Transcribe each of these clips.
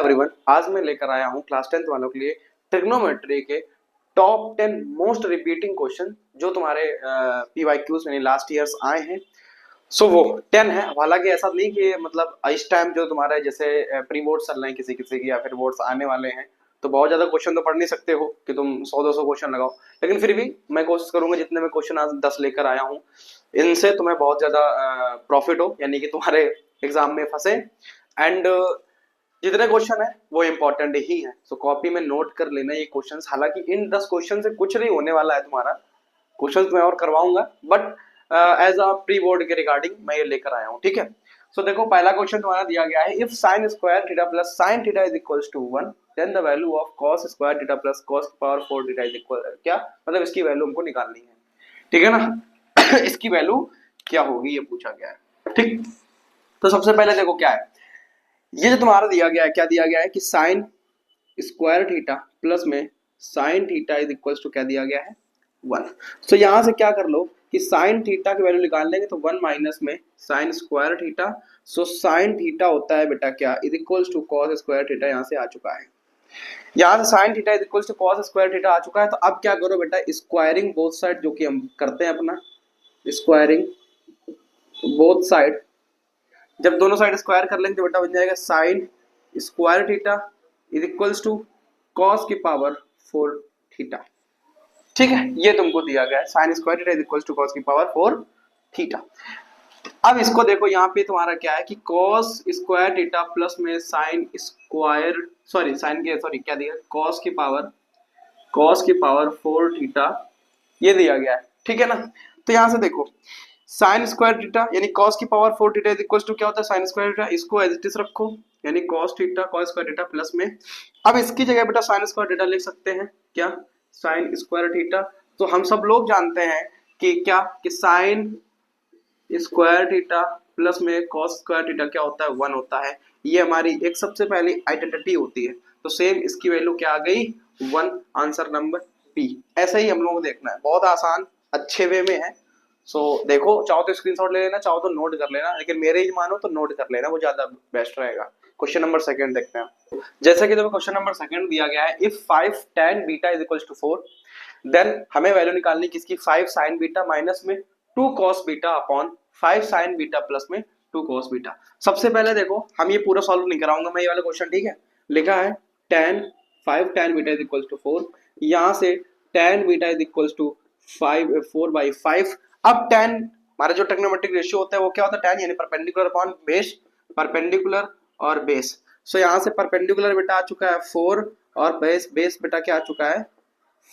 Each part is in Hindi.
एवरीवन, आज मैं लेकर आया हूं क्लास 10th वालों के लिए ट्रिग्नोमेट्री के टॉप 10 मोस्ट रिपीटिंग क्वेश्चन जो तुम्हारे पीवाईक्यूज यानी लास्ट ईयर्स आए हैं। सो वो 10 है। हालांकि ऐसा नहीं कि मतलब इस टाइम जो तुम्हारे जैसे प्री बोर्ड चल रहे हैं किसी किसी की या फिर बोर्ड्स आने वाले हैं तो बहुत ज्यादा क्वेश्चन तो पढ़ नहीं सकते हो कि तुम 100-200 क्वेश्चन लगाओ, लेकिन फिर भी मैं कोशिश करूंगा जितने मैं क्वेश्चन आज 10 लेकर आया हूँ इनसे तुम्हें बहुत ज्यादा प्रॉफिट हो, यानी कि तुम्हारे एग्जाम में फंसे। एंड जितने क्वेश्चन है वो इंपॉर्टेंट ही है, सो कॉपी में नोट कर लेना ये क्वेश्चंस। हालांकि इन 10 क्वेश्चन से कुछ नहीं होने वाला है तुम्हारा, क्वेश्चंस मैं और करवाऊंगा, but as a pre board के रिगार्डिंग मैं ये लेकर आया हूँ, ठीक है। सो देखो पहला क्वेश्चन तुम्हारा दिया गया है, if sine square theta plus sine theta is equals to 1 then the value of cos square theta plus cos power 4 theta is equal, क्या मतलब इसकी वैल्यू हमको निकालनी है, ठीक है ना। इसकी वैल्यू क्या होगी ये पूछा गया है, ठीक। तो सबसे पहले देखो क्या है, ये जो तुम्हारा दिया गया है, क्या दिया गया है कि साइन स्क्वायर थीटा प्लस में sine theta is equals to क्या दिया गया है 1। तो यहां से क्या कर लो कि साइन थीटा की वैल्यू निकाल लेंगे तो 1 माइनस में sine square theta, so sine theta होता है बेटा क्या is equals to cos square theta, यहां से आ चुका है। यहां से sine theta is equals to cos square theta आ चुका है। तो अब क्या करो बेटा, स्क्वायरिंग बोथ साइड जो कि हम करते हैं अपना, स्क्वायरिंग बोथ साइड, जब दोनों साइड स्क्वायर कर लेंगे तो बेटा बन जाएगा sine square theta is equals to cos की पावर 4 थीटा, ठीक है। ये तुमको दिया गया है, sine square theta is equals to cos की पावर 4 थीटा। अब इसको देखो यहाँ पे तुम्हारा क्या है कि कॉस स्क्वायर थीटा प्लस में साइन स्क्वायर सॉरी क्या दिया, कॉस की पावर 4 थीटा ये दिया गया है, ठीक है ना। तो यहां से देखो साइन स्क्वायर थीटा यानी cos की power 4 theta is equal to क्या होता है साइन स्क्वायर थीटा, इसको एज इट इज रखो यानी cos theta cos square theta plus में, अब इसकी जगह बेटा साइन स्क्वायर थीटा लिख सकते हैं, क्या साइन स्क्वायर थीटा। तो हम सब लोग जानते हैं कि क्या कि साइन स्क्वायर थीटा प्लस में cos स्क्वायर थीटा क्या होता है 1 होता है। ये हमारी एक सबसे पहली आइडेंटिटी होती है, तो सेम इसकी वैल्यू क्या आ गई 1, आंसर नंबर बी। ऐसा ही हम लोगों को देखना है, बहुत आसान अच्छे वे में है। सो देखो चाहो तो स्क्रीनशॉट ले लेना, चाहो तो नोट कर लेना, लेकिन मेरे ही मानो तो नोट कर लेना, वो ज्यादा बेस्ट रहेगा। क्वेश्चन नंबर सेकंड देखते हैं। जैसे कि देखो क्वेश्चन नंबर सेकंड दिया गया है, if 5 tan beta is equals to 4 then हमें वैल्यू निकालनी किसकी 5 sin बीटा माइनस में 2 cos beta upon 5 sin beta plus में 2 cos बीटा। सबसे पहले देखो हम ये पूरा सॉल्व नहीं कराऊंगा मैं ये वाला क्वेश्चन, ठीक है। लिखा है tan 5 tan beta is equals to 4, यहां से tan beta is equals to 4/5। अब tan हमारा जो ट्रिग्नोमेट्रिक रेशियो होता है वो क्या होता है tan यानी परपेंडिकुलर अपॉन बेस, परपेंडिकुलर और बेस। सो यहां से परपेंडिकुलर बेटा आ चुका है 4 और बेस बेटा क्या आ चुका है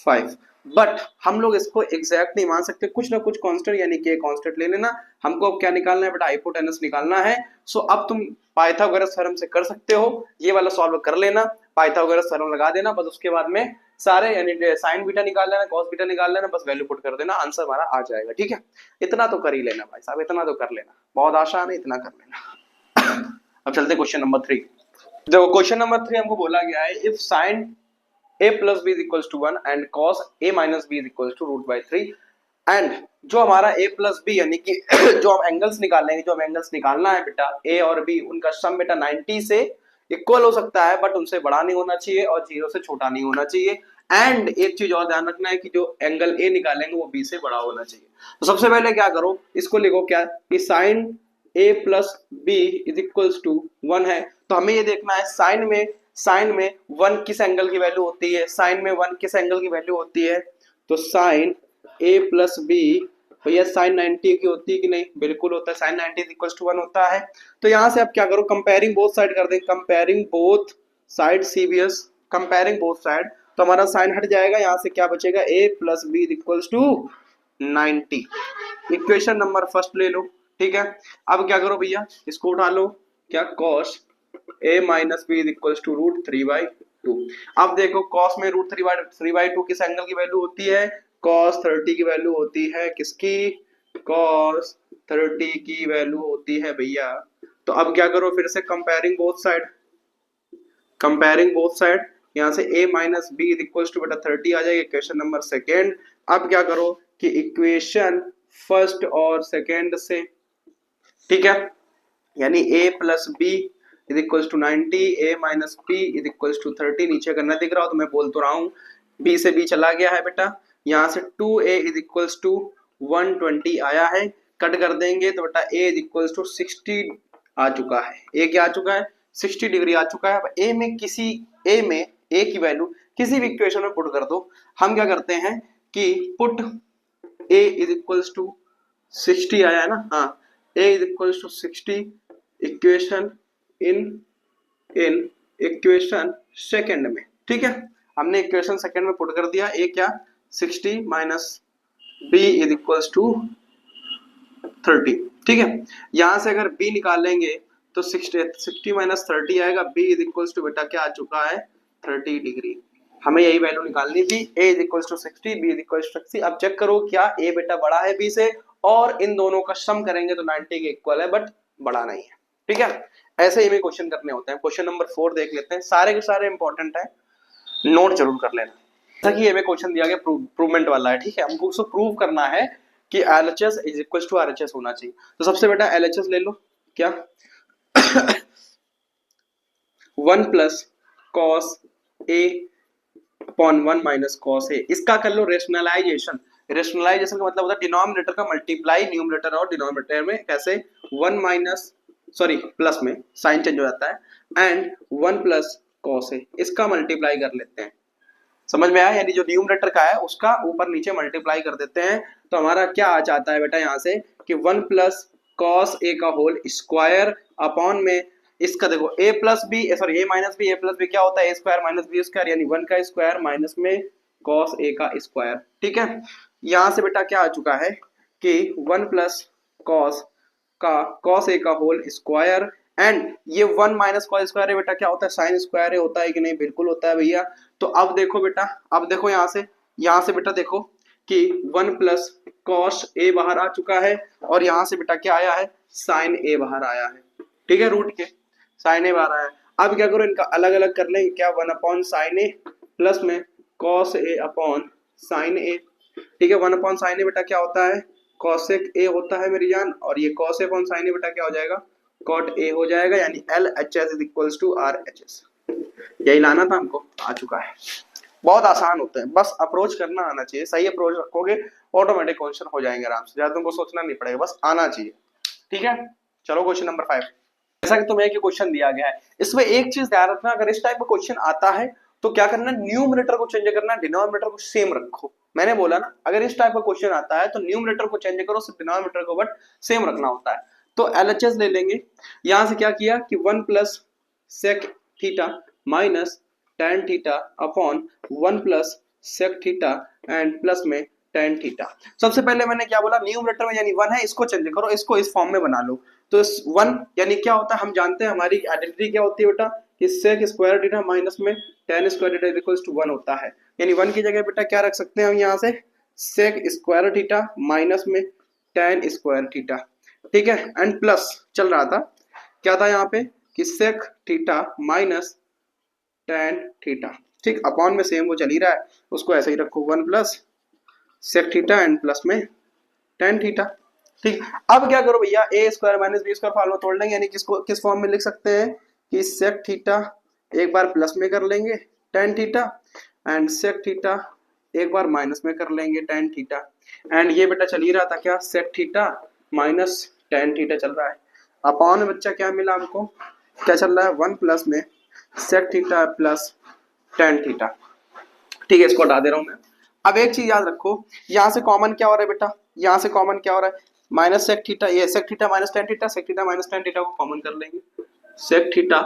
5। बट हम लोग इसको एग्जैक्ट नहीं मान सकते, कुछ ना कुछ कांस्टेंट यानी कि कांस्टेंट ले लेना। हमको अब क्या निकालना है बेटा हाइपोटेनस निकालना है। सो अब तुम पाइथागोरस थ्योरम से कर सकते हो, ये वाला सॉल्व कर लेना, पाइथागोरस थ्योरम लगा देना, बस उसके बाद में सारे यानी साइन बीटा निकाल लेना कॉस बीटा निकाल लेना, बस वैल्यू पुट कर देना, आंसर हमारा आ जाएगा, ठीक है। इतना तो कर ही लेना भाई साहब, इतना तो कर लेना, बहुत आसान है, इतना कर लेना। अब चलते क्वेश्चन नंबर 3। देखो क्वेश्चन नंबर 3 हमको बोला गया है, if sine a plus b is equals to 1 and cos a minus b is equals to root by 3 and जो हमारा a plus b यानी कि जो हम एंगल्स निकालेंगे, जो हम एंगल्स निकालना है बेटा a और b, उनका सम बेटा 90 से इक्वल हो सकता है बट उनसे बड़ा नहीं होना चाहिए और 0 से छोटा नहीं होना चाहिए। एंड एक चीज और ध्यान रखना है कि जो एंगल a निकालेंगे वो b से बड़ा होना चाहिए। तो सबसे पहले क्या करो, इसको लिखो क्या कि sine a plus b is equals to 1 है, तो हमें ये देखना है साइन में 1 किस एंगल की वैल्यू होती है, साइन में 1 किस एंगल की वैल्यू होती है, तो साइन a प्लस बी भैया साइन 90 की होती है कि नहीं, बिल्कुल होता है, साइन 90 इक्वल्स टू 1 होता है। तो यहां से आप क्या करो कंपेयरिंग बोथ साइड कर देंगे, comparing both side CBS, comparing both side, तो हमारा साइन हट जाएगा, यहां से क्या बचेगा a plus b equals to 90। Equation number first ले लो, ठीक है। अब क्या करो भैया इसको उठा लो, क्या cos a minus b is equals to root 3/2। अब देखो cos में रूट 3/2 किस एंगल की वैल्यू होती है, cos 30 की वैल्यू होती है, किसकी cos 30 की वैल्यू होती है भैया। तो अब क्या करो फिर से कंपेयरिंग बोथ साइड, यहां से a minus b is equals to बेटा 30 आ जाएगा, इक्वेशन नंबर सेकेंड। अब क्या करो कि इक्वेशन फर्स्ट और सेकेंड से, ठीक है, यानी a plus b is equals to 90, a minus b is equals to 30। नीचे करना दिख रहा हो तो मैं बोल तो रहा हूँ, b से b चला गया है बेटा, यहाँ से 2a इज इक्वल्स टू 120 आया है, कट कर देंगे तो बेटा a इज इक्वल्स टू 60 आ चुका है। a क्या आ चुका है? 60 डिग्री आ चुका है। अब a में a की वैल्यू किसी भी इक्वेशन में पुट कर दो। हम क्या करते हैं कि put a is equals to 60 आया है ना, हाँ, a is equals to 60 equation in equation second में, ठीक है। हमने इक्वेशन सेकंड में पुट कर दिया, a क्या 60 minus b is equals to 30, ठीक है। यहां से अगर b निकाल लेंगे तो 60 माइनस 30 आएगा, b इज इक्वल्स टू बेटा क्या आ चुका है 30 डिग्री। हमें यही वैल्यू निकालनी थी, a is equals to 60, b is equals to 60। अब चेक करो क्या a बेटा बड़ा है b से, और इन दोनों का सम करेंगे तो 90 के इक्वल है, बट बड़ा नहीं है, ठीक है। ऐसे ही में क्वेश्चन करने होते हैं। क्वेश्चन नंबर 4 देख लेते हैं, सारे के सारे इंपॉर्टेंट है, नोट जरूर कर लेना। जैसा कि ये में क्वेश्चन दिया गया प्रूवमेंट वाला है, ठीक है। हमको उसको प्रूव करना है कि LHS is equal to RHS होना चाहिए। तो सबसे बेटा LHS ले लो, क्या 1 plus cos A upon 1 minus cos A. इसका कर लो रेशनलाइजेशन। रेशनलाइजेशन का मतलब होता है डिनोमिनेटर का मल्टीप्लाई न्यूमरेटर और डिनोमिनेटर में, कैसे 1 माइनस सॉरी प्लस में साइन चेंज हो जाता है, एंड 1 प्लस कॉस ए, इसका मल्टीप्लाई कर लेते हैं। समझ में आया? यानी जो न्यूमरेटर का है उसका ऊपर नीचे मल्टीप्लाई कर देते हैं, तो हमारा क्या आ जाता है बेटा यहाँ से कि 1 प्लस कॉस ए का होल स्क्वायर अपॉन में इसका देखो a plus b sorry a minus b, a plus b क्या होता है a square minus b square, यानी 1 का स्क्वायर माइनस में कॉस a का स्क्वायर, ठीक है। यहां से बेटा क्या आ चुका है कि 1 प्लस कॉस a का होल स्क्वायर, एंड ये 1 माइनस कॉस स्क्वायर है बेटा क्या होता है साइन स्क्वायर होता है कि नहीं? बिल्कुल होता है भैया। तो अब देखो बेटा, अब देखो यहाँ से बेटा देखो कि 1 प्लस कॉस ए बाहर आ चुका है, और यहाँ से बेटा क्या आया है साइन ए बाहर आया है, ठीक है, रूट के साइन ए बाहर आया है। अब क्या करो इनका अलग अलग कर लेंगे, क्या 1 अपॉन साइन ए प्लस में कॉस ए अपॉन साइन ए, ठीक है। 1 अपॉन साइन ए बेटा क्या होता है कॉसेक ए होता है मेरी जान, और ये कॉस ए अपॉन साइन ए बेटा क्या हो जाएगा कॉट ए हो जाएगा, यानी LHS is equals to RHS। यही लाना था हमको, आ चुका है। बहुत आसान होते हैं, बस अप्रोच करना आना चाहिए, सही अप्रोच रखोगे ऑटोमेटिक क्वेश्चन हो जाएंगे आराम से, ज्यादा तुमको सोचना नहीं पड़ेगा, बस आना चाहिए, ठीक है। चलो क्वेश्चन नंबर 5। जैसा कि तुम्हें एक क्वेश्चन दिया गया है, इसमें एक चीज ध्यान रखना, अगर इस टाइप का क्वेश्चन आता है तो क्या करना, न्यूमरेटर को चेंज करना, डिनोमिनेटर को सेम रखो। मैंने बोला ना, अगर इस टाइप का क्वेश्चन आता है तो न्यूमरेटर को चेंज करो, सिर्फ डिनोमिनेटर को बट सेम रखना होता है। तो LHS ले लेंगे, यहां से क्या किया कि 1 plus sec theta minus tan theta upon 1 plus sec theta and plus में tan थीटा। सबसे पहले मैंने क्या बोला, न्यूमरेटर में यानी 1 है, इसको चेंज करो, इसको इस फॉर्म में बना लो। तो इस 1 यानी क्या होता है, हम जानते हैं हमारी आइडेंटिटी क्या होती है बेटा कि सेक स्क्वायर थीटा माइनस में tan square theta equals to 1 होता है, यानी 1 की जगह बेटा क्या रख सकते हैं हम यहाँ से सेक स्क्वायर थीटा माइनस में tan स्क्वायर थीटा, ठीक है, एंड प्लस चल रहा था क्या था यहाँ पे कि sec theta minus tan theta, ठीक, अपॉन में सेम वो चल ही रहा है, उसको ऐसे ही रखो 1 plus sec theta and plus में tan थीटा, ठीक। अब क्या करो भैया, a square minus b square formula तोड़ लेंगे, यानी किसको किस फॉर्म में लिख सकते हैं कि सेक थीटा एक बार प्लस में कर लेंगे tan theta, and sec theta एक बार माइनस में कर लेंगे tan थीटा, एंड ये बेटा चल ही रहा था क्या sec theta minus tan theta चल रहा है, अपॉन में बच्चा क्या मिला हमको, क्या चल रहा है 1 प्लस में sec theta plus tan theta, ठीक है, इसको हटा दे रहा हूं मैं। अब एक चीज याद रखो, यहां से कॉमन क्या हो रहा है बेटा, यहां से कॉमन क्या हो रहा है माइनस सेक थीटा, ये sec theta minus tan theta, sec theta minus tan theta को कॉमन कर लेंगे, sec theta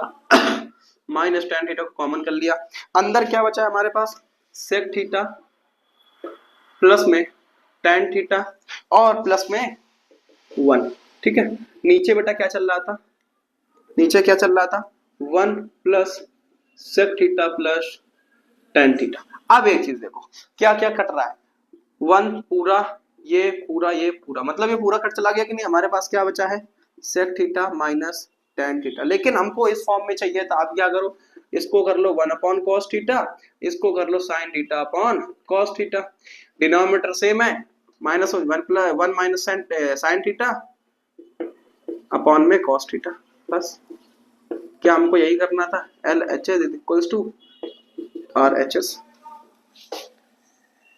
minus tan theta को कॉमन कर लिया, अंदर क्या बचा है हमारे पास सेक थीटा प्लस में tan थीटा और प्लस में 1, ठीक है। नीचे बेटा क्या चल रहा था, नीचे क्या चल रहा था 1 plus sec theta plus tan theta. अब एक चीज देखो क्या क्या कट रहा है, 1 पूरा ये पूरा ये पूरा, मतलब ये पूरा कट चला गया कि नहीं, हमारे पास क्या बचा है sec theta minus tan theta, लेकिन हमको इस फॉर्म में चाहिए था। आप क्या करो, इसको कर लो 1 अपॉन कॉस थीटा, इसको कर लो sine theta upon cos theta, denominator same है, minus 1 plus 1 minus sine theta upon में कॉस थीटा, बस क्या हमको यही करना था, L H S is equals to R H S.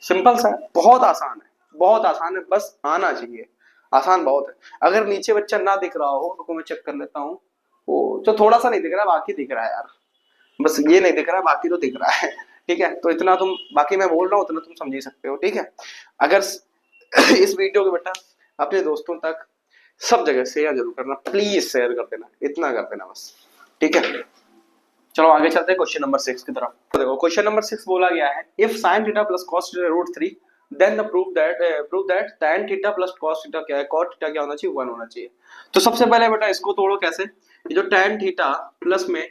Simple सा है, बहुत आसान है, बहुत आसान है, बस आना चाहिए, आसान बहुत है। अगर नीचे बच्चा ना दिख रहा हो, रुको मैं चेक कर लेता हूँ, वो जो थोड़ा सा नहीं दिख रहा है, बाकी दिख रहा है यार, बस ये नहीं दिख रहा, बाकी तो दिख रहा है। ठीक है, तो इतना तुम, बाकी मैं बोल रहा हूँ उतना तुम समझ ही सकते हो। ठीक है, अगर इस वीडियो को बेटा अपने दोस्तों तक सब जगह शेयर जरूर करना, प्लीज शेयर कर देना, इतना कर देना बस। ठीक है, चलो आगे चलते हैं क्वेश्चन नंबर 6 की तरफ। तो देखो क्वेश्चन नंबर 6 बोला गया है, if sin theta plus cos theta root 3 then the prove that tan theta plus cos theta क्या है, cot थीटा क्या होना चाहिए, 1 होना चाहिए। तो सबसे पहले बेटा इसको तोड़ो कैसे, ये जो tan थीटा प्लस में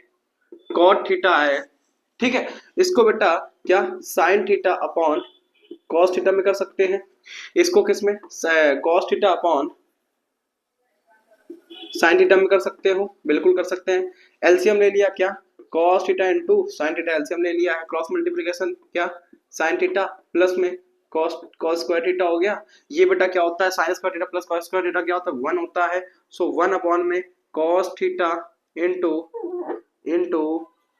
cot थीटा है, ठीक है, इसको बेटा क्या sin theta upon cos theta में कर सकते हैं, इसको किसमें cos theta upon sin theta में कर सकते हो, बिल्कुल कर सकते हैं। एलसीएम ले लिया क्या, cos theta into sin theta, LCM ले लिया है, क्रॉस मल्टीप्लिकेशन क्या sin थीटा प्लस में cos स्क्वायर थीटा हो गया। ये बेटा क्या होता है, sin square theta plus cos square theta क्या होता है, 1 होता है। सो 1 अपॉन में cos theta into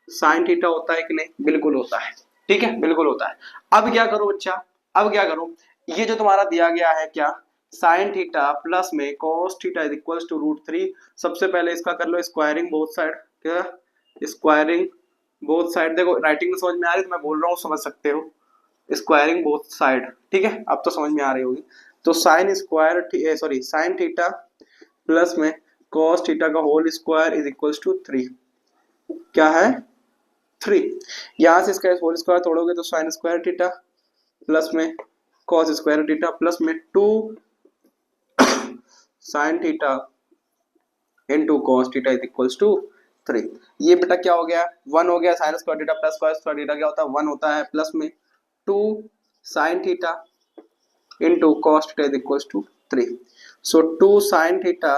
sin theta होता है कि नहीं, बिल्कुल होता है। ठीक है, बिल्कुल होता है। अब क्या करो बच्चा, अब क्या करो, ये जो तुम्हारा दिया गया है क्या sin थीटा प्लस में cos theta is equals to root 3, सबसे पहले इसका कर लो स्क्वायरिंग बोथ साइड, क्या स्क्वायरिंग बोथ साइड, देखो राइटिंग में समझ में आ रही है तो मैं बोल रहा हूँ समझ सकते हो, स्क्वायरिंग बोथ साइड। ठीक है, अब तो समझ में आ रही होगी। तो sine square sorry sin theta plus में cos थीटा का whole square is equals to 3, क्या है 3, यहां से इसका होल स्क्वायर तोड़ोगे तो sin स्क्वायर थीटा प्लस में cos स्क्वायर थीटा प्लस में 2 sin theta into cos theta is equals to 3। ये बेटा क्या हो गया, 1 हो गया, sin square theta plus cos square theta क्या होता है, 1 होता है, प्लस में 2 sin theta into cos theta is equals to 3। So 2 sin theta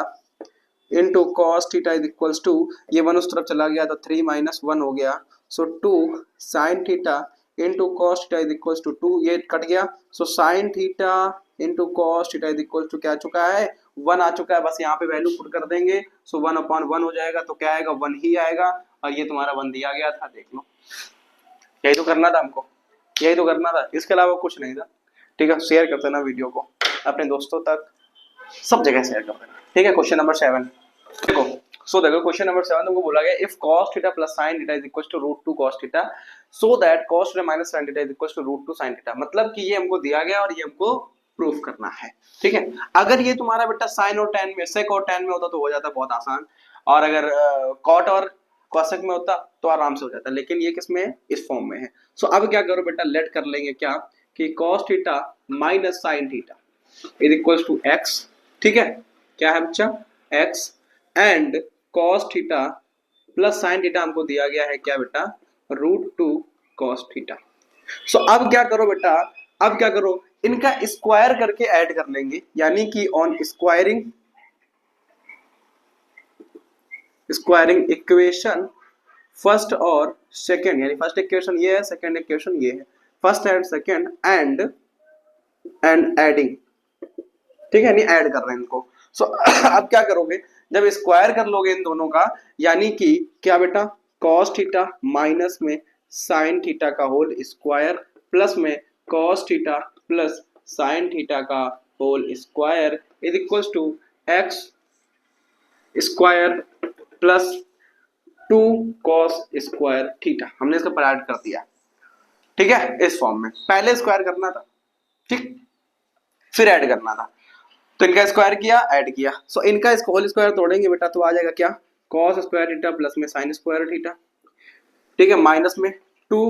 into cos theta is equals to, ये 1 उस तरफ चला गया तो 3 माइनस 1 हो गया। So 2 sin theta into cos theta is equals to 2, ये कट गया। So sin theta into cos theta is equals to क्या आ चुका है, 1 आ चुका है, बस यहाँ पे वैल्यू पुट कर देंगे। सो 1 अपॉन 1 हो जाएगा, तो क्या आएगा 1 ही आएगा, और ये तुम्हारा 1 दिया गया था, देख लो। यही तो करना था हमको, यही तो करना था, इसके अलावा कुछ नहीं था। ठीक है, शेयर कर देना वीडियो को अपने दोस्तों तक, सब जगह शेयर कर देना। ठीक है, क्वेश्चन नंबर 7 देखो। देखो क्वेश्चन नंबर 7 तुमको बोला गया, if cos theta plus sin theta is equal to root 2 cos theta so that cos theta minus sin theta is equal to root 2 sin theta, मतलब कि ये हमको दिया गया और ये हमको प्रूफ करना है। ठीक है, अगर ये तुम्हारा बेटा sin और tan में, sec और tan में होता तो हो जाता बहुत आसान, और अगर cot और cosec में होता तो आराम से हो जाता, लेकिन ये किसमें है, इस फॉर्म में है। सो अब क्या करो बेटा, लेट कर लेंगे क्या कि cos theta minus sin theta is equal to x, ठीक है, क्या है बच्चा x, and cos theta plus sin theta हमको दिया गया है क्या बेटा, रूट 2 cos थीटा। सो अब क्या करो बेटा, अब क्या करो, इनका स्क्वायर करके ऐड कर लेंगे, यानी कि ऑन स्क्वायरिंग इक्वेशन फर्स्ट और सेकेंड, यानी फर्स्ट इक्वेशन ये है, सेकेंड इक्वेशन ये है, first and second and adding, ठीक है, नहीं ऐड कर रहे हैं इनको। सो अब क्या करोगे, जब स्क्वायर कर लोगे इन दोनों का, यानी कि क्या बेटा cos थीटा माइनस में sin थीटा का होल स्क्वायर प्लस में cos theta plus sin theta का whole square is equals to x square plus 2 cos square theta, हमने इसका पर ऐड कर दिया। ठीक है, इस फॉर्म में पहले स्क्वायर करना था, ठीक, फिर ऐड करना था, तो इनका स्क्वायर किया, ऐड किया। सो इनका होल स्क्वायर तोड़ेंगे बेटा तो आ जाएगा क्या, cos स्क्वायर थीटा प्लस में sin स्क्वायर थीटा, ठीक है, माइनस में 2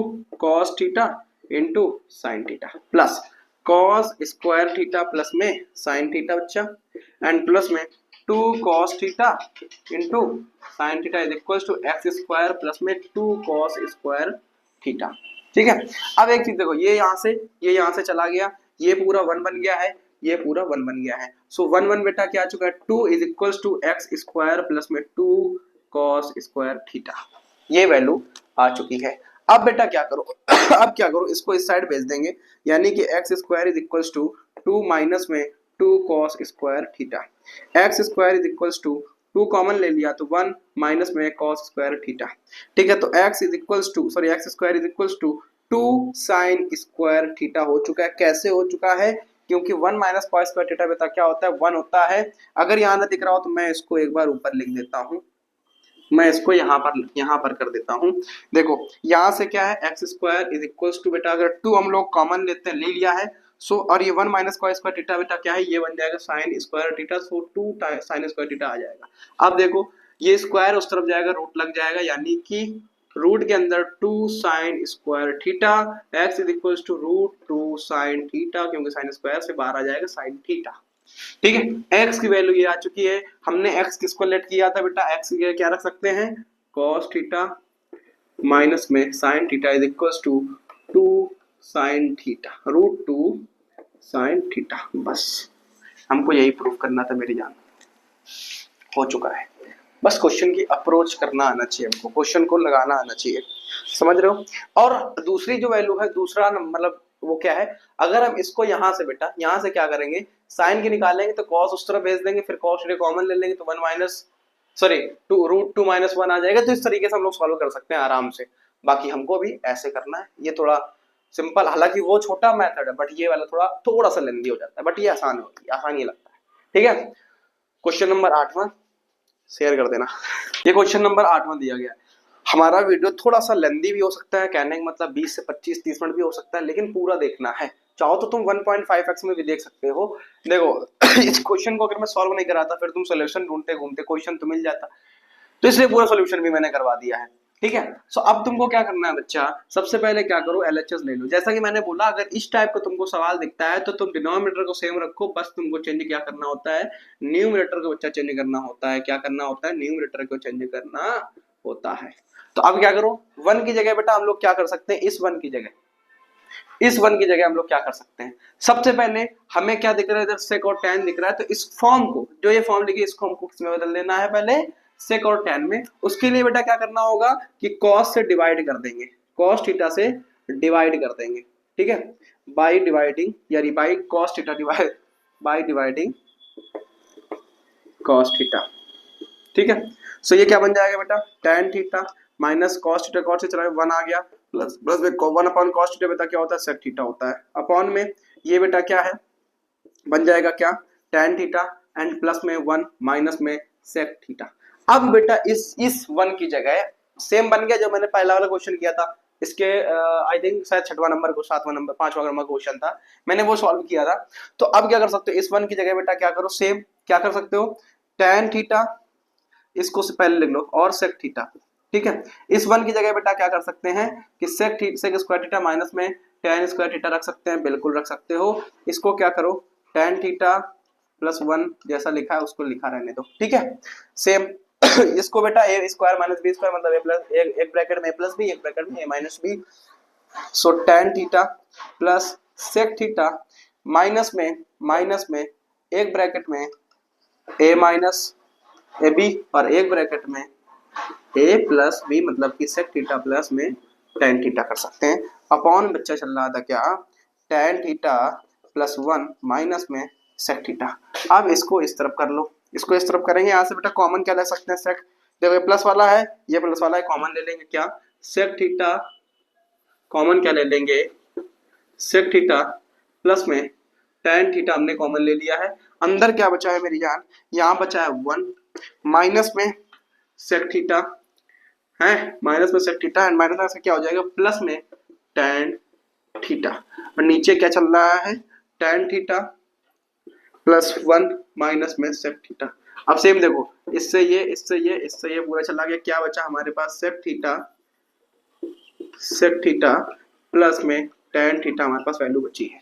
cos theta into sin theta plus cos square theta plus में sin थीटा बच्चा, एंड प्लस में 2 cos theta into sin theta is equals to x square plus में 2 cos स्क्वायर थीटा। ठीक है, अब एक चीज देखो, ये यहाँ से चला गया, ये पूरा 1 बन गया है, ये पूरा 1 बन गया है। सो 1 1 बेटा क्या आ चुका है, 2 is equals to x square plus में 2 cos स्क्वायर थीटा, ये वैल्यू आ चुकी है। अब बेटा क्या करो अब क्या करो, इसको इस साइड भेज देंगे, यानी कि x square is equals to 2 minus में 2 cos square theta, x square is equals to 2 common ले लिया तो 1 माइनस में cos स्क्वायर थीटा। ठीक है, तो x is equals to sorry x square is equals to 2 sine square theta हो चुका है। कैसे हो चुका है? क्योंकि 1 माइनस cos स्क्वायर थीटा बेटा क्या होता है? 1 होता है। अगर यहाँ ना दिख रहा हो तो मैं इसको एक बार ऊपर लिख देता हूँ, मैं इसको यहाँ पर कर देता हूँ। देखो यहाँ से क्या है, x square is equals to बेटा अगर 2 हम लोग कॉमन लेते हैं, ले लिया है सो और ये 1 माइनस कॉस स्क्वायर थीटा बेटा क्या है, ये बन जाएगा साइन स्क्वायर थीटा, सो 2 साइन स्क्वायर थीटा आ जाएगा। अब देखो ये स्क्वायर उस तरफ जाएगा, रूट लग जाएगा, यानी कि रूट के अंदर 2 sine square theta, x is equals to root 2 sine theta, क्योंकि साइन स्क्वायर से बाहर आ जाएगा साइन थीटा। ठीक है, x की वैल्यू ये आ चुकी है। हमने x किसको लेट किया था बेटा? x की जगह क्या रख सकते हैं? cos थीटा माइनस में sin theta is equals to 2 sin theta root 2 sin theta. बस हमको यही प्रूव करना था मेरी जान, हो चुका है। बस क्वेश्चन की अप्रोच करना आना चाहिए हमको, क्वेश्चन को लगाना आना चाहिए, समझ रहे हो? और दूसरी जो वैल्यू है, दूसरा मतलब वो क्या है, अगर हम इसको यहाँ से बेटा यहाँ से क्या करेंगे, साइन की निकालेंगे तो cos उस तरफ भेज देंगे, फिर cos कॉमन ले लेंगे तो 1 माइनस सॉरी 2 रूट 2 माइनस 1 आ जाएगा। तो इस तरीके से हम लोग सॉल्व कर सकते हैं आराम से। बाकी हमको भी ऐसे करना है, ये थोड़ा सिंपल, हालांकि वो छोटा मेथड है बट ये वाला थोड़ा सा लेंदी हो जाता है, बट ये आसान होती है, आसान ये लगता है। ठीक है, क्वेश्चन नंबर 8वां शेयर कर देना। ये क्वेश्चन नंबर 8वां दिया गया है। हमारा वीडियो थोड़ा सा लेंदी भी हो सकता है, कहने का मतलब 20 से 25-30 मिनट भी हो सकता है, लेकिन पूरा देखना है। चाहो तो तुम 1.5x में भी देख सकते हो। देखो इस क्वेश्चन को अगर मैं सॉल्व नहीं कराता फिर तुम सोल्यूशन ढूंढते घूमते क्वेश्चन तो मिल जाता, तो इसलिए पूरा सोल्यूशन भी मैंने करवा दिया है। ठीक है, सो अब तुमको क्या करना है बच्चा, सबसे पहले क्या करो, एलएचएस ले लो। जैसा कि मैंने बोला, अगर इस टाइप का तुमको सवाल दिखता है तो तुम डिनोमिनेटर को सेम रखो, बस तुमको चेंज क्या करना होता है, न्यूमरेटर को बच्चा चेंज करना होता है। क्या करना होता है? न्यूमरेटर को चेंज करना होता है। तो अब क्या करो, 1 की जगह बेटा हम लोग क्या कर सकते हैं, इस 1 की जगह हम लोग क्या कर सकते हैं, सबसे पहले हमें क्या दिख रहा है, इधर सेक और tan दिख रहा है, तो इस फॉर्म को, जो ये फॉर्म लिखी इसको हमको किसमें बदल देना है, पहले सेक और tan में। उसके लिए बेटा क्या करना होगा कि cos से डिवाइड कर देंगे, cos थीटा से डिवाइड कर देंगे। ठीक है, बाय डिवाइडिंग यानी by cos theta divide by dividing cos theta. ठीक है, सो ये क्या बन जाएगा बेटा, tan theta minus cos theta, cos से चला 1 आ गया, प्लस में 1 अपॉन cos थीटा बेटा क्या होता है, sec थीटा होता है, अपॉन में ये बेटा क्या है, बन जाएगा क्या, tan थीटा एंड प्लस में 1 माइनस में sec थीटा। अब बेटा इस 1 की जगह सेम बन गया जो मैंने पहला वाला क्वेश्चन किया था, इसके आई थिंक शायद 6वां नंबर को 7वां नंबर 5वां नंबर क्वेश्चन था, मैंने वो सॉल्व किया था। तो अब क्या कर सकते हो, इस 1 की जगह बेटा क्या करो, सेम क्या कर सकते हो, tan थीटा इसको से पहले लिख लो और sec थीटा। ठीक है, इस 1 की जगह बेटा क्या कर सकते हैं कि sec स्क्वायर थीटा माइनस में tan स्क्वायर थीटा रख सकते हैं, बिल्कुल रख सकते हो। इसको क्या करो, tan थीटा प्लस 1 जैसा लिखा है उसको लिखा रहने दो। ठीक है, सेम इसको बेटा a square minus b square मतलब a प्लस एक ब्रैकेट में a प्लस b, एक ब्रैकेट में a minus b, so tan theta plus sec theta minus में एक ब्रैकेट में a माइनस ए बी और एक ब्रैकेट में ए प्लस बी, मतलब कि सेक थीटा प्लस में tan थीटा कर सकते हैं, अपॉन बच्चा चल रहा था क्या, tan थीटा प्लस 1 माइनस में सेक थीटा। अब इसको इस तरफ कर लो, इसको इस तरफ करेंगे, यहाँ से बेटा कॉमन क्या ले सकते हैं, सेक, देखो ये प्लस वाला है, ये प्लस वाला है, कॉमन ले लेंगे क्या, सेक थीटा कॉमन क्या ले लेंगे, सेक थीटा प्लस में tan थीटा हमने कॉमन ले लिया है। अंदर क्या बचा है मेरी जान, यहाँ बचा है 1 माइनस में सेक थीटा है, माइनस में सेक थीटा एंड माइनस में से क्या हो जाएगा, प्लस में tan थीटा, और नीचे क्या चल रहा है, tan थीटा प्लस 1 माइनस में सेक थीटा। अब सेम देखो, इससे ये पूरा चला गया, क्या बचा हमारे पास, सेक थीटा प्लस में tan थीटा हमारे पास वैल्यू बची है।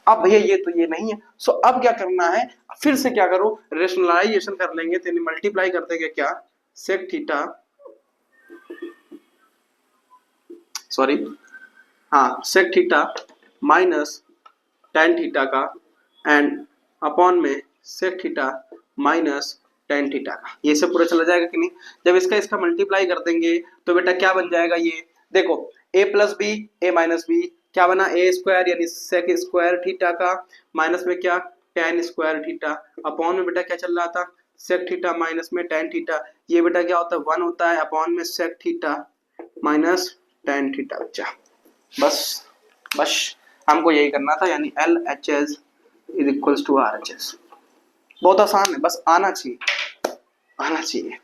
अब भैया ये तो ये नहीं है, सो अब क्या करना है, फिर से क्या करो, रेशनलाइजेशन कर लेंगे, तो मल्टीप्लाई कर देंगे क्या, सेक थीटा सॉरी हाँ sec theta minus tan theta का एंड अपॉन में sec theta minus tan theta का, ये सब पूरा चला जाएगा कि नहीं। जब इसका मल्टीप्लाई कर देंगे तो बेटा क्या बन जाएगा, ये देखो a plus b a minus b, क्या बना, ए स्क्वायर यानी सेक स्क्वायर थीटा का माइनस में क्या tan स्क्वायर थीटा, अपॉन में बेटा क्या चल रहा था, सेक थीटा माइनस में टेन थीटा, ये बेटा क्या होता है 1 होता है अपॉन में sec theta minus tan theta बच्चा। बस बस हमको यही करना था, यानी L H S is equals to R H S. बहुत आसान है, बस आना चाहिए, आना चाहिए।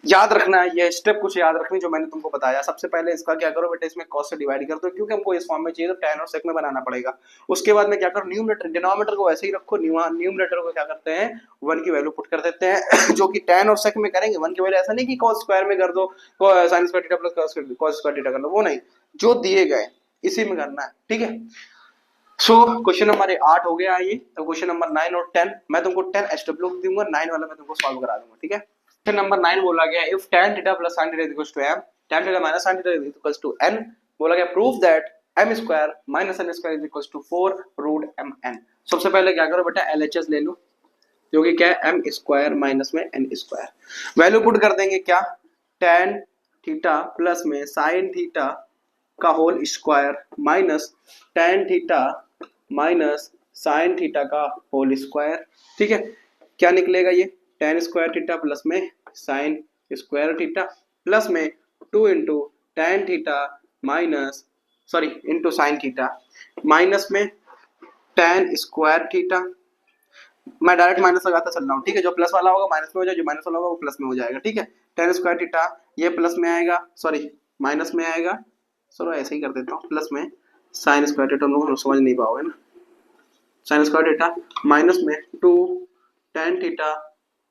याद रखना है ये स्टेप, कुछ याद रखनी जो मैंने तुमको बताया। सबसे पहले इसका क्या करो बेटा, इसमें कॉस से डिवाइड कर दो, क्योंकि हमको इस फॉर्म में चाहिए तो tan और sec में बनाना पड़ेगा। उसके बाद में क्या करो, न्यूमरेटर डिनोमिनेटर को वैसे ही रखो, न्यूमरेटर को क्या करते हैं 1 की वैल्यू पुट कर देते हैं जो कि tan और sec में करेंगे 1 की वैल्यू, ऐसा नहीं कि cos स्क्वायर में कर दो sin square theta plus cos square theta कर लो, वो नहीं, जो दिए गए इसी में करना है, ठीक है। सो क्वेश्चन नंबर 8 हो गया ये। तो क्वेश्चन नंबर 9 और 10 मैं तुमको 10 SW दूंगा, 9 वाला मैं तुमको सॉल्व करा दूंगा, ठीक है। क्वेश्चन नंबर 9 बोला गया if tan theta plus sin theta equals to m, tan theta minus sin theta equals to n, बोला गया prove that m square minus n square equals to 4 रूट mn। सबसे पहले क्या करो बेटा LHS ले लो, जो कि क्या है m स्क्वायर माइनस में n स्क्वायर। वैल्यू पुट कर देंगे क्या, tan थीटा प्लस में sin थीटा का whole square minus tan theta minus sine theta का होल स्क्वायर, ठीक है। क्या निकलेगा ये tan स्क्वायर थीटा प्लस में साइन स्क्वायर थीटा प्लस में 2 into tan theta minus sorry into sine theta minus में tan स्क्वायर थीटा। मैं डायरेक्ट माइनस लगाता चल रहा हूँ, ठीक है। जो प्लस वाला होगा माइनस में हो जाएगा, जो माइनस वाला होगा वो प्लस में हो जाएगा, ठीक है। tan स्क्वायर थीटा ये प्लस में आएगा, सॉरी माइनस में आएगा, चलो ऐसे ही कर देता हूँ, प्लस में साइन स्क्वायर थीटा, हम लोग समझ नहीं पाओगे ना, साइन स्क्वायर थीटा माइनस में 2 tan theta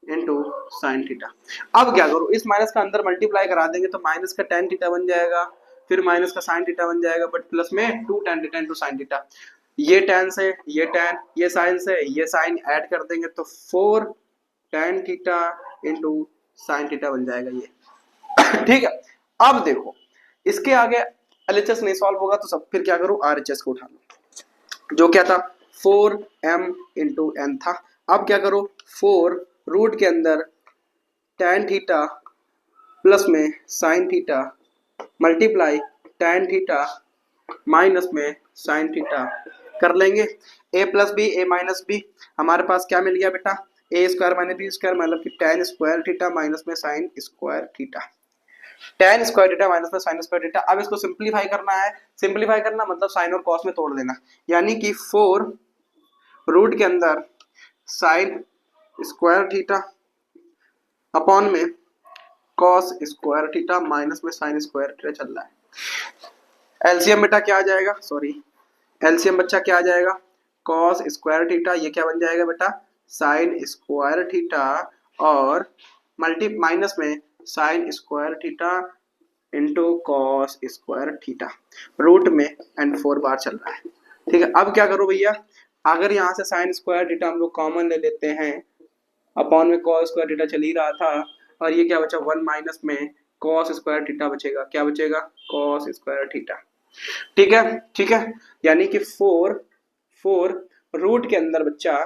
into sine theta. अब क्या करो, इस माइनस का अंदर मल्टीप्लाई करा देंगे तो माइनस का tan थीटा बन जाएगा, फिर माइनस का साइन थीटा बन जाएगा, बट प्लस में 2 tan theta into sine theta. ये tan से ये tan, ये साइन से ये साइन ऐड कर देंगे तो 4 tan theta into sine theta बन जाएगा ये ठीक है। अब देखो इसके आगे LHS नहीं सॉल्व होगा तो सब फिर क्या करो RHS को उठा लो, जो क्या था 4m इंटू n था। अब क्या करो 4 रूट के अंदर tan थीटा प्लस में sine theta multiply tan theta minus में साइन थीटा कर लेंगे। a plus b a minus b, हमारे पास क्या मिल गया बेटा a square minus b square, मतलब कि tan स्क्वायर थीटा माइनस में sine square theta, tan square theta minus में साइन स्क्वायर थीटा। अब इसको सिंपलीफाई करना है, सिंपलीफाई करना मतलब साइन और कॉस में तोड़ देना, यानी कि 4 रूट के अंदर साइन स्क्वायर थीटा अपॉन में कॉस स्क्वायर थीटा माइनस में साइन स्क्वायर थीटा चल रहा है। एलसीएम बेटा क्या आ जाएगा, सॉरी एलसीएम बच्चा क्या आ जाएगा कॉस स्क्वायर थीटा, ये क्या बन जाएगा बेटा साइन स्क्वायर थीटा और मल्टी माइनस में sine square theta into cos square theta, root में एंड 4 बार चल रहा है, ठीक है। अब क्या करो भैया, अगर यहाँ से साइन स्क्वायर थीटा हम लोग कॉमन ले लेते हैं, अपॉन में कॉस स्क्वायर थीटा चल ही रहा था, और ये क्या बचा 1 माइनस में कॉस स्क्वायर थीटा बचेगा, क्या बचेगा कॉस स्क्वायर थीटा, ठीक है, ठीक है। यानी कि 4 रूट के अंदर बच्चा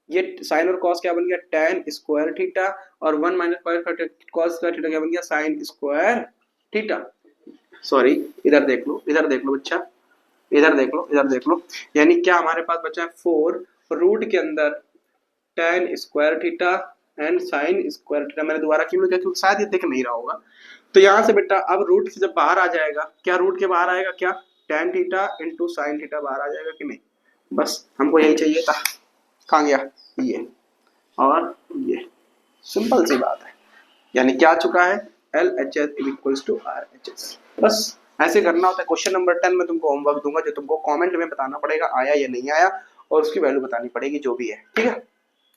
ये साइन और कॉस क्या बन गया tan स्क्वायर थीटा, और 1 माइनस कॉस स्क्वायर थीटा क्या बन गया साइन स्क्वायर थीटा। सॉरी इधर देख लो, इधर देख लो बच्चा, इधर देख लो, इधर देख लो, यानी क्या हमारे पास बचा है 4 रूट के अंदर tan square theta and sign square theta. मैंने दोबारा क्यों लिखा क्योंकि शायद ये दिख नहीं रहा होगा। तो यहाँ से बेटा अब रूट से जब बाहर आ जाएगा, क्या रूट के बाहर आएगा क्या tan theta into sine theta बाहर आ जाएगा कि नहीं, बस हमको यही चाहिए था। कहाँ गया ये और ये, सिंपल सी बात है, यानी क्या आ चुका है LHS इक्वल्स टू RHS। बस ऐसे करना होता है। क्वेश्चन नंबर 10 में तुमको होमवर्क दूंगा जो तुमको कमेंट में बताना पड़ेगा आया या नहीं आया, और उसकी वैल्यू बतानी पड़ेगी जो भी है, ठीक है।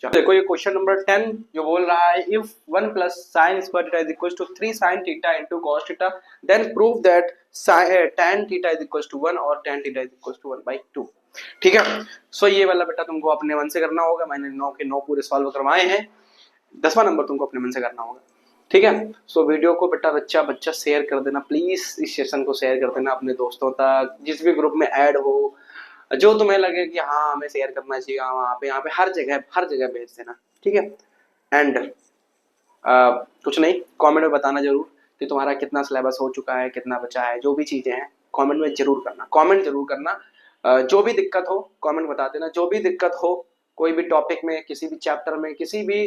चलो देखो ये क्वेश्चन नंबर 10 जो बोल रहा है if 1 plus sine square theta is equals to 3 sine theta into cos theta then prove that tan theta is equals to 1 और tan theta is equals to 1/2, ठीक है। सो ये वाला बेटा तुमको अपने मन से करना होगा, मैंने 9 के 9 पूरे सॉल्व करवाए हैं, 10वां नंबर तुमको अपने मन से करना होगा, ठीक है। सो वीडियो को बेटा बच्चा शेयर कर देना प्लीज, इस सेशन को शेयर कर देना अपने दोस्तों तक, जिस भी ग्रुप में ऐड हो, जो तुम्हें लगे कि हाँ हमें शेयर करना चाहिए वहाँ पे हर जगह भेज देना, ठीक है। एंड कुछ नहीं, कमेंट में बताना जरूर कि तुम्हारा कितना सिलेबस हो चुका है, कितना बचा है, जो भी चीजें हैं कमेंट में जरूर करना, कमेंट जरूर करना। जो भी दिक्कत हो कमेंट बता देना, जो भी दिक्कत हो कोई भी टॉपिक में, किसी भी चैप्टर में, किसी भी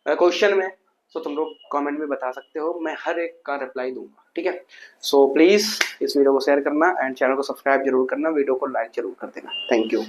क्वेश्चन में, सो तुम लोग कमेंट में बता सकते हो, मैं हर एक का रिप्लाई दूंगा, ठीक है। सो प्लीज इस वीडियो को शेयर करना एंड चैनल को सब्सक्राइब जरूर करना, वीडियो को लाइक जरूर कर देना। Thank you.